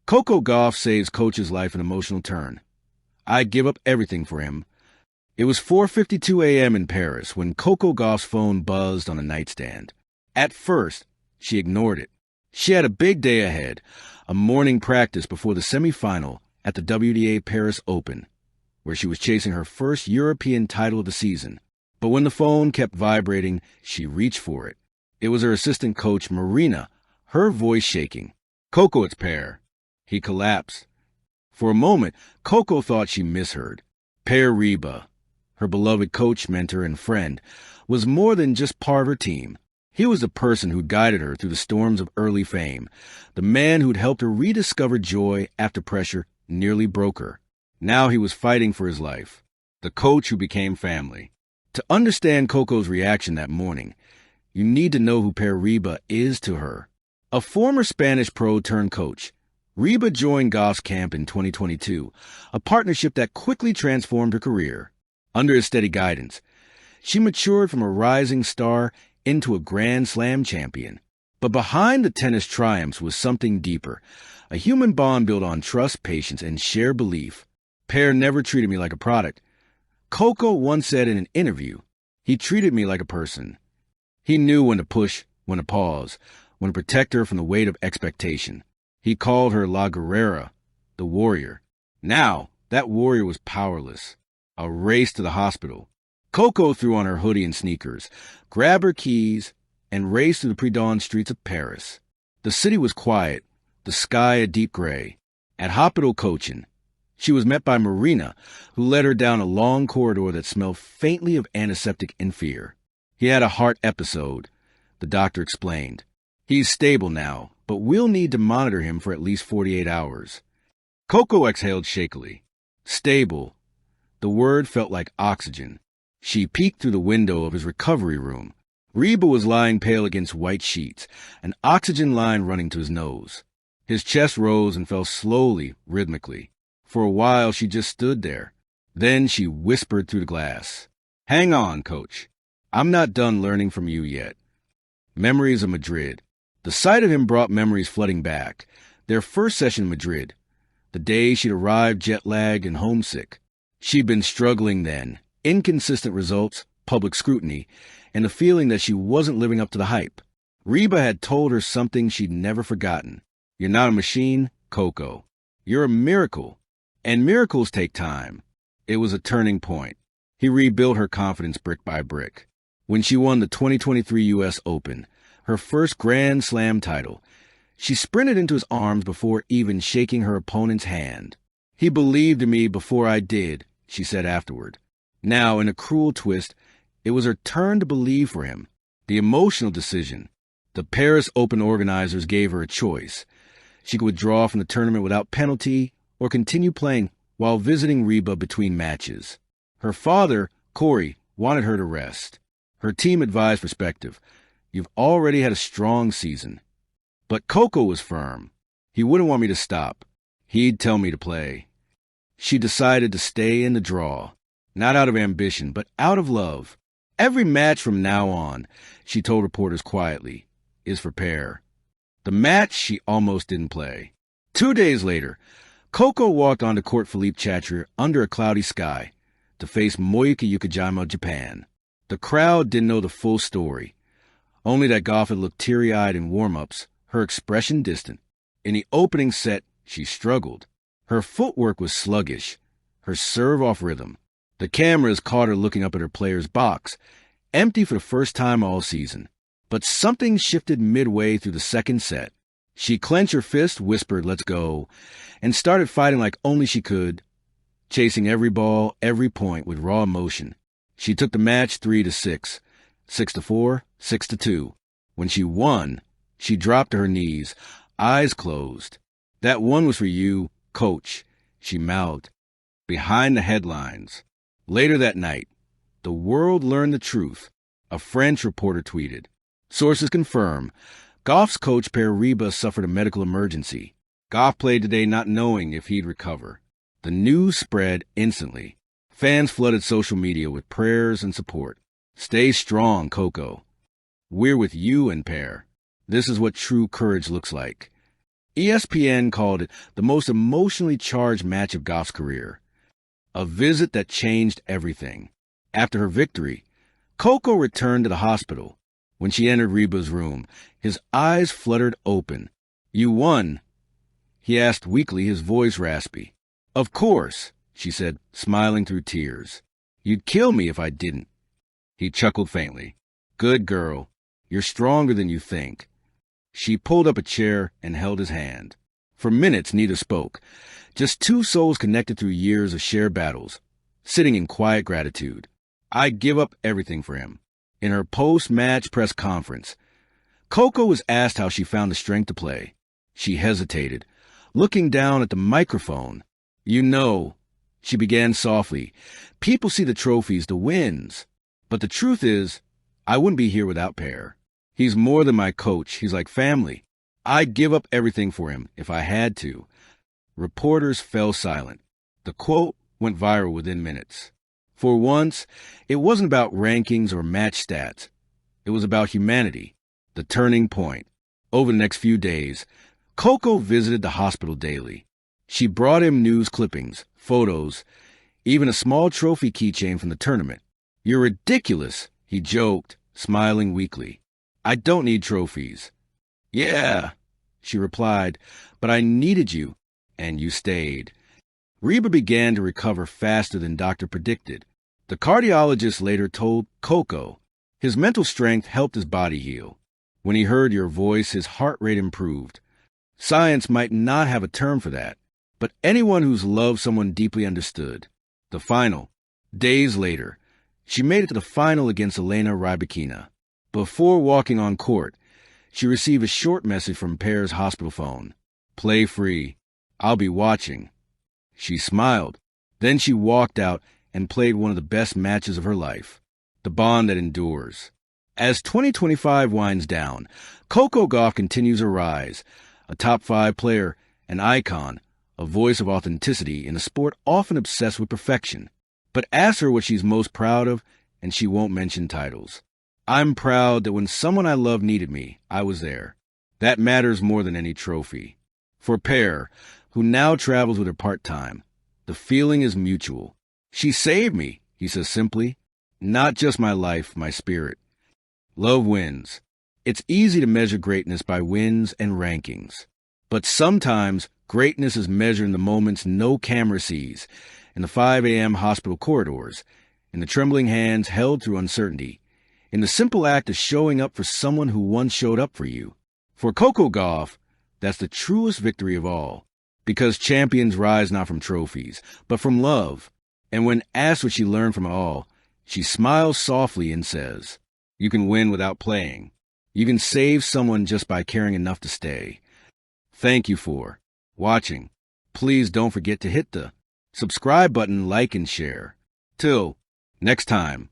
Coco Gauff saves Coach's life an emotional turn. I'd give up everything for him. It was 4:52 a.m. in Paris when Coco Gauff's phone buzzed on a nightstand. At first, she ignored it. She had a big day ahead, a morning practice before the semifinal at the WTA Paris Open, where she was chasing her first European title of the season. But when the phone kept vibrating, she reached for it. It was her assistant coach, Marina, her voice shaking. "Coco, it's Per." He collapsed. For a moment, Coco thought she misheard. Per Reba, her beloved coach, mentor, and friend, was more than just part of her team. He was the person who guided her through the storms of early fame, the man who'd helped her rediscover joy after pressure nearly broke her. Now he was fighting for his life, the coach who became family. To understand Coco's reaction that morning, you need to know who Per Reba is to her. A former Spanish pro turned coach, Reba joined Gauff's camp in 2022, a partnership that quickly transformed her career. Under his steady guidance, she matured from a rising star into a Grand Slam champion. But behind the tennis triumphs was something deeper, a human bond built on trust, patience, and shared belief. Per never treated me like a product. Coco once said in an interview, he treated me like a person. He knew when to push, when to pause, when to protect her from the weight of expectation. He called her La Guerrera, the warrior. Now, that warrior was powerless. A race to the hospital. Coco threw on her hoodie and sneakers, grabbed her keys, and raced through the pre-dawn streets of Paris. The city was quiet, the sky a deep gray. At hospital coaching, she was met by Marina, who led her down a long corridor that smelled faintly of antiseptic and fear. He had a heart episode, the doctor explained. He's stable now, but we'll need to monitor him for at least 48 hours. Coco exhaled shakily. Stable. The word felt like oxygen. She peeked through the window of his recovery room. Reba was lying pale against white sheets, an oxygen line running to his nose. His chest rose and fell slowly, rhythmically. For a while, she just stood there. Then she whispered through the glass. "Hang on, coach. I'm not done learning from you yet." Memories of Madrid. The sight of him brought memories flooding back. Their first session in Madrid. The day she'd arrived jet-lagged and homesick. She'd been struggling then. Inconsistent results, public scrutiny, and the feeling that she wasn't living up to the hype. Reba had told her something she'd never forgotten. "You're not a machine, Coco. You're a miracle. And miracles take time." It was a turning point. He rebuilt her confidence brick by brick. When she won the 2023 U.S. Open, her first Grand Slam title, she sprinted into his arms before even shaking her opponent's hand. "He believed in me before I did," she said afterward. Now, in a cruel twist, it was her turn to believe for him. The emotional decision. The Paris Open organizers gave her a choice. She could withdraw from the tournament without penalty or continue playing while visiting Reba between matches. Her father, Corey, wanted her to rest. Her team advised perspective. "You've already had a strong season." But Coco was firm. "He wouldn't want me to stop. He'd tell me to play." She decided to stay in the draw, not out of ambition, but out of love. "Every match from now on," she told reporters quietly, "is for Per." The match she almost didn't play. 2 days later, Coco walked onto Court Philippe Chatrier under a cloudy sky to face Moyuki Yukijima of Japan. The crowd didn't know the full story, only that Gauff had looked teary-eyed in warm-ups, her expression distant. In the opening set, she struggled. Her footwork was sluggish, her serve off rhythm. The cameras caught her looking up at her player's box, empty for the first time all season. But something shifted midway through the second set. She clenched her fist, whispered, "Let's go," and started fighting like only she could, chasing every ball, every point with raw emotion. She took the match 3-6, 6-4, 6-2. When she won, she dropped to her knees, eyes closed. "That one was for you, coach," she mouthed, behind the headlines. Later that night, the world learned the truth. A French reporter tweeted. Sources confirm, Gauff's coach Per Reba suffered a medical emergency. Gauff played today not knowing if he'd recover. The news spread instantly. Fans flooded social media with prayers and support. "Stay strong, Coco. We're with you and Per. This is what true courage looks like." ESPN called it the most emotionally charged match of Gauff's career. A visit that changed everything. After her victory, Coco returned to the hospital. When she entered Reba's room, his eyes fluttered open. "You won?" he asked weakly, his voice raspy. "Of course," she said, smiling through tears. "You'd kill me if I didn't." He chuckled faintly. "Good girl. You're stronger than you think." She pulled up a chair and held his hand. For minutes, neither spoke. Just two souls connected through years of shared battles, sitting in quiet gratitude. I'd give up everything for him. In her post-match press conference, Coco was asked how she found the strength to play. She hesitated, looking down at the microphone. "You know," she began softly, "people see the trophies, the wins. But the truth is, I wouldn't be here without Per. He's more than my coach. He's like family. I'd give up everything for him if I had to." Reporters fell silent. The quote went viral within minutes. For once, it wasn't about rankings or match stats. It was about humanity, the turning point. Over the next few days, Coco visited the hospital daily. She brought him news clippings, photos, even a small trophy keychain from the tournament. "You're ridiculous," he joked, smiling weakly. "I don't need trophies." "Yeah," she replied, "but I needed you, and you stayed." Reba began to recover faster than doctor predicted. The cardiologist later told Coco his mental strength helped his body heal. "When he heard your voice, his heart rate improved." Science might not have a term for that, but anyone who's loved someone deeply understood. The final. Days later, she made it to the final against Elena Rybakina. Before walking on court, she received a short message from Per's hospital phone. "Play free. I'll be watching." She smiled. Then she walked out and played one of the best matches of her life. The bond that endures. As 2025 winds down, Coco Gauff continues her rise. A top 5 player, an icon, a voice of authenticity in a sport often obsessed with perfection. But ask her what she's most proud of, and she won't mention titles. "I'm proud that when someone I love needed me, I was there. That matters more than any trophy." For Per, who now travels with her part-time, the feeling is mutual. "She saved me," he says simply. "Not just my life, my spirit." Love wins. It's easy to measure greatness by wins and rankings. But sometimes greatness is measured in the moments no camera sees, in the 5 a.m. hospital corridors, in the trembling hands held through uncertainty, in the simple act of showing up for someone who once showed up for you. For Coco Gauff, that's the truest victory of all, because champions rise not from trophies, but from love. And when asked what she learned from it all, she smiles softly and says, "You can win without playing. You can save someone just by caring enough to stay." Thank you for watching. Please don't forget to hit the subscribe button, like, and share. Till next time.